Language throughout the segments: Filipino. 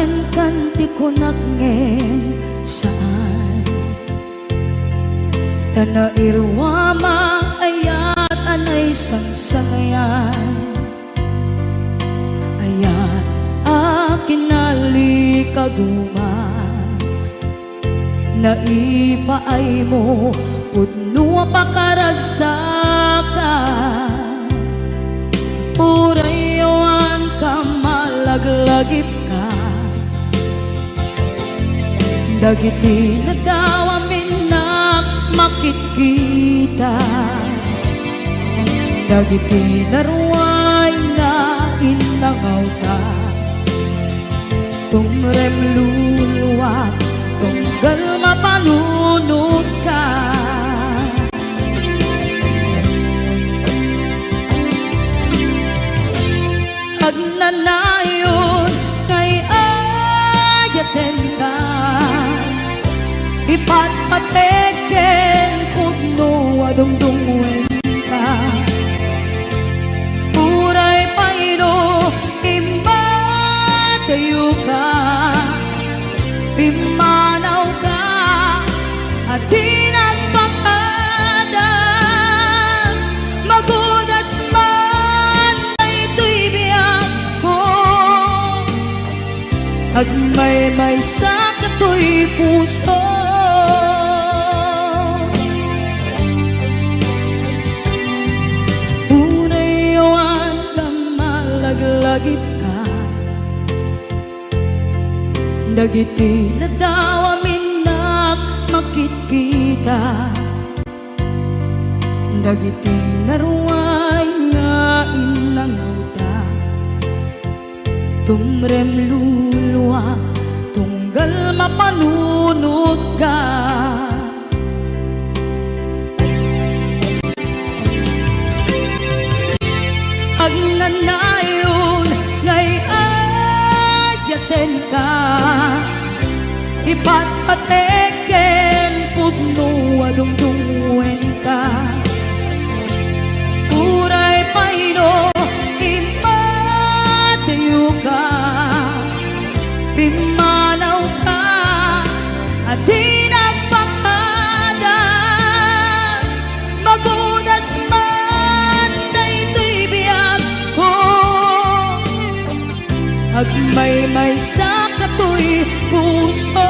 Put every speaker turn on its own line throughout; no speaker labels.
Aten kanti ko nagngeng saan Tana irwama ayat anay sangsangayan Ayat akin nalikaguma Naipaay mo putno pakaragsakan Urayawan ka malaglagip ka Dagiti na daw amin na makikita Dagiti na ruway na inangaw ka Tumrem luluwa tunggal mapanunod ka Agnanayon kay ayaten ka Ipatpateken pugno adungdungwen ka Uray pairo imatayo ka Pimanaw ka at di nagpakada Magudas man ay ito'y biyak ko Agmay-may sa kato'y puso Unayawan ka malaglagip ka Dagiti na daw amin na makikita Dagiti na ruway nga inangauta Tumrem luluwa tunggal mapanunod ka Agnanayon ngay ayaten ka Ipatpateken putno adungdungwen ka Uray paino imatayo ka Pimanaw ka at di nagpakada Magudas man na ito'y biyak ko Agmay-may sa kato'y puso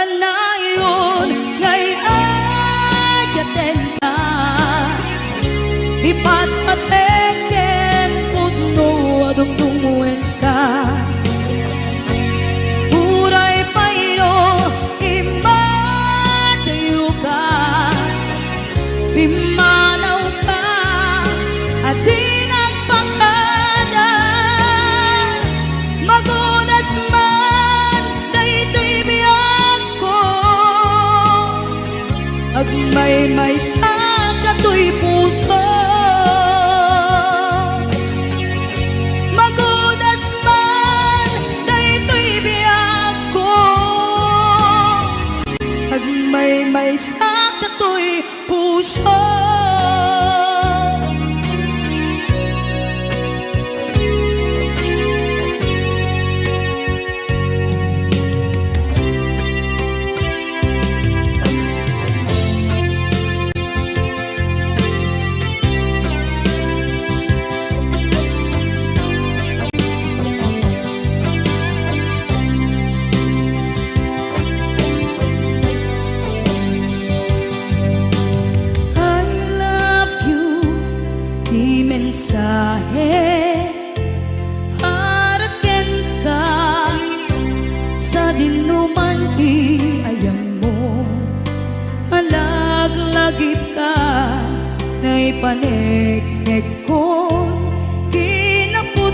Agnanayon ngay ayaten ka Ipatpateken putno adungdungwen ka Uray paino imatayo ka Pimanaw ka at di nagpakada Magudas man na ito'y biyak ko Agmay-may sa kato'y puso Magudas man na ito'y biyak ko Agmay-may sa kato'y puso mensahe paraken ka sa dinuman ti ayan mo malaglagip ka na ipanegnek ko kinapudno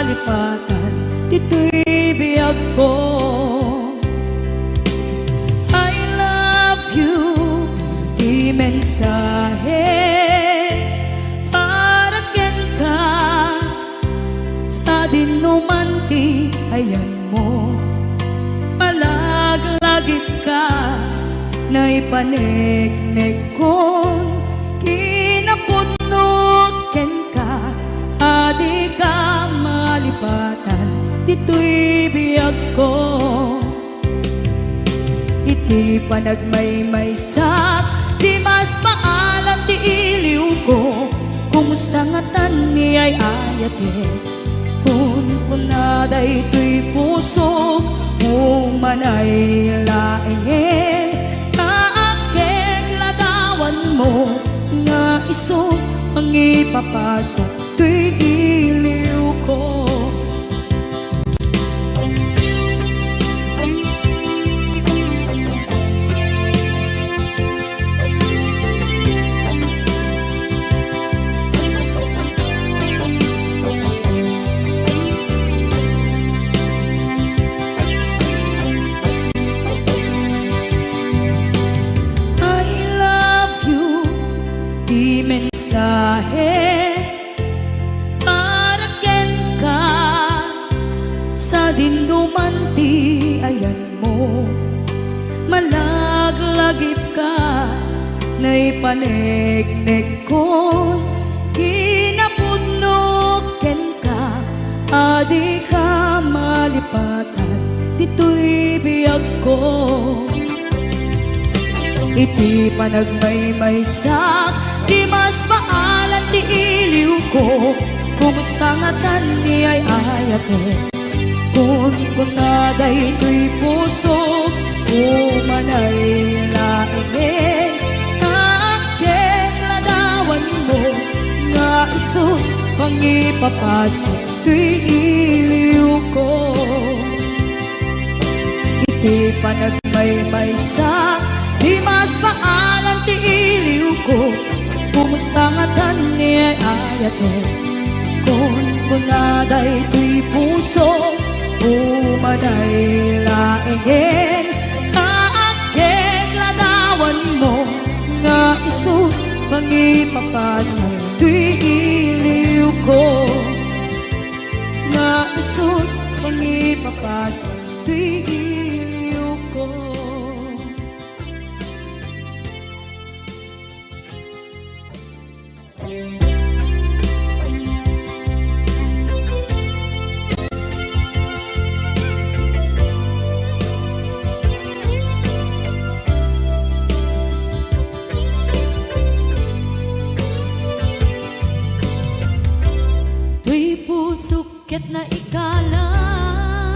malipatan, dito'y biyag ko. I love you, di mensahe para ken ka sa dinumanti ayan mo. Malaglagip ka na ipanegnek kon kinapudnot ken ka, adi ka malipatan, dito'y biyag ko. Iti panagmaymaysak, di mas maalam ti iliw ko, kumusta nga tan ni ay ayate, kun punaday to'y puso, kung manay laengin, kaakeng ladawan mo, nga iso mangipapasak to'y iliw ko. Mensahe para ken ka sa dindumanti ayan mo. Malaglagip ka na ipanegnek kon kinapudnot ken ka, adi ka malipatan, dito'y biyag ko. Iti panagmaymaysak, di mas maalan ti iliw ko, kumusta nga tan ni ay ayate, kun kunaday to'y puso, umanay laingin, kaakeng ladawan mo, nga iso pangipapasak to'y iliw ko. Iti panagmaymaysak, di mas maalam ti iliw ko, kumusta nga tan ni ay ayate, kun kunaday to'y puso, umanay laengin, kaakeng ladawan mo, nga iso pangipapasak to'y iliw ko, nga iso pangipapasak to'y iliw ko.
Ket na ikalang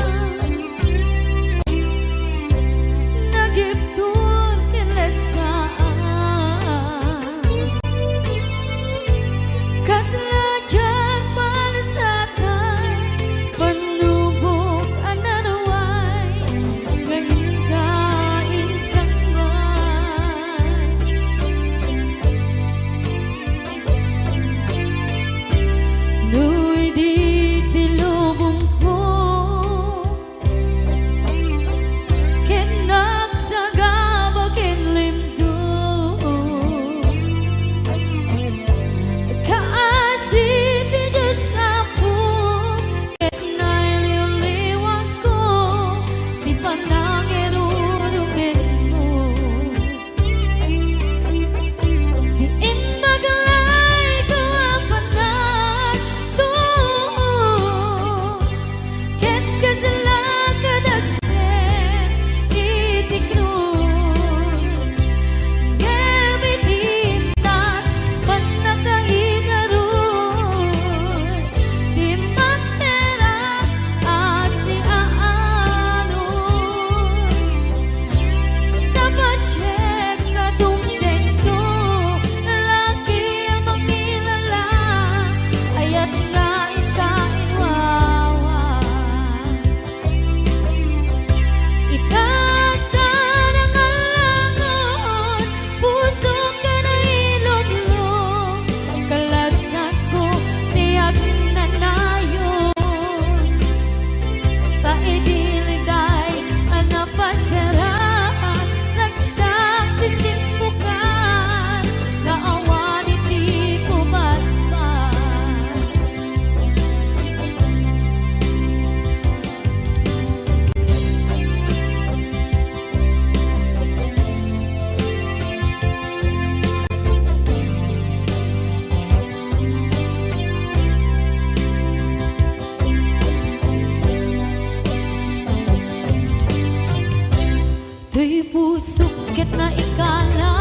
ket na ikala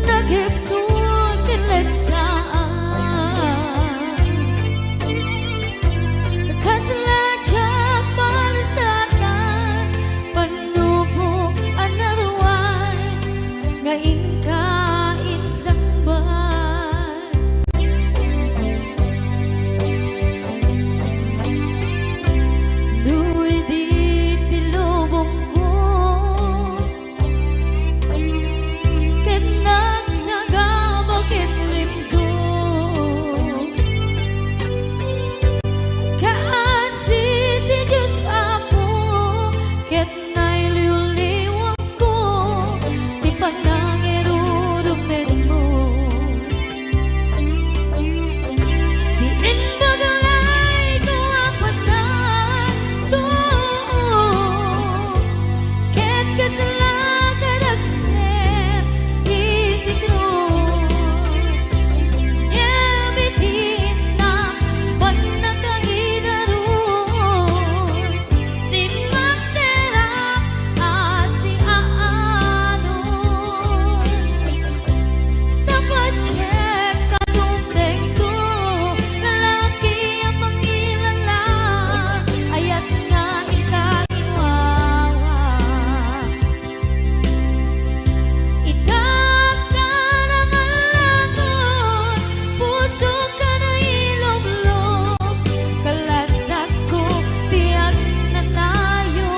nagikot kinletaan kasaladya palasatan panubok another one ngayon ka insang bahay Duy di tilubong ko ket nagsagabal ket limgo kaasi ti Diyos Apo ket nailiw-liwang ko ti panangirurumid mo di indagalay ko apatan to ket kasalakad agset iti krus yamitin na panagkahidarus di magterak asi aanon dapat check kadumdeng ko lalaki ang mangilala ayat nga ikagiwawa itakdan ang alagon puso ka na ilog-log kalasag ko tiyak na tayo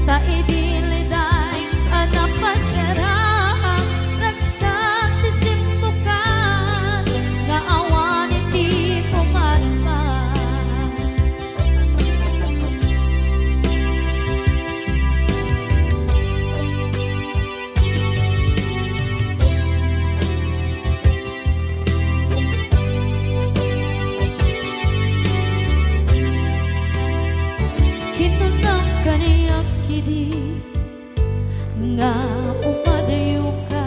ta idiliday anak pasarang ragsak ti simbukan nga awan iti pumatman kinunang kaniyak kidi nga umadayo ka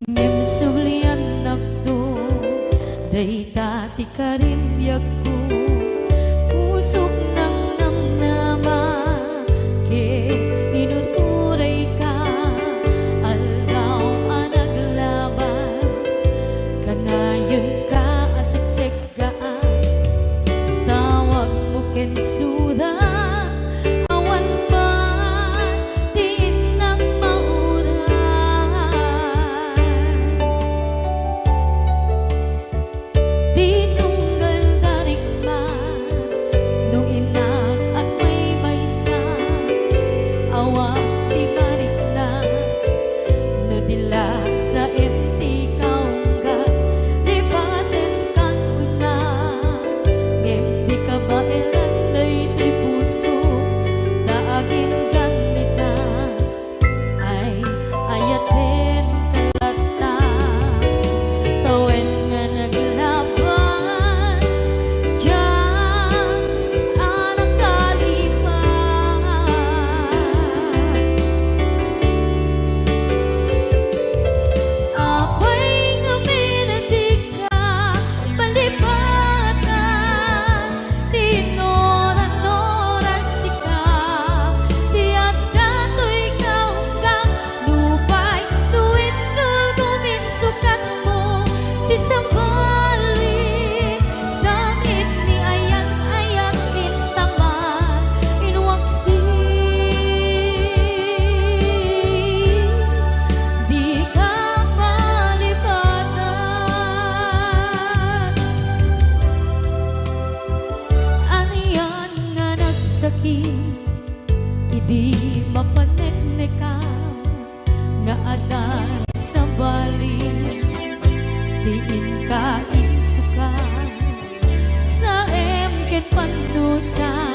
ngem sublian nakdo dayta ti karimyak ko pusok ng namnama ke inuturay ka aldaw anaglabas kanayon ka asiksik gaan tawag mo ken suda awan man di nang mauran di tunggal darigman nung inak at may maysa awak di mariklan no dilak sa empty kaungga di baten kan kuna ngem di kabailan day ti puso daagin ganita ay ayaten kalata tawen nga naglabas diyan anak kalipan apay nga minatig ka palipatan tinoran-oras ikaw tiyak dato'y kaunggang lupay tuwid kal guminsukat mo ti sambalik sangit ni ayat-ayat tintaman inwaksi di ka malipatan aniyan nga nagsakit idi mapanekneka nga adan sa balik tiin ka insukan sa emken pandusan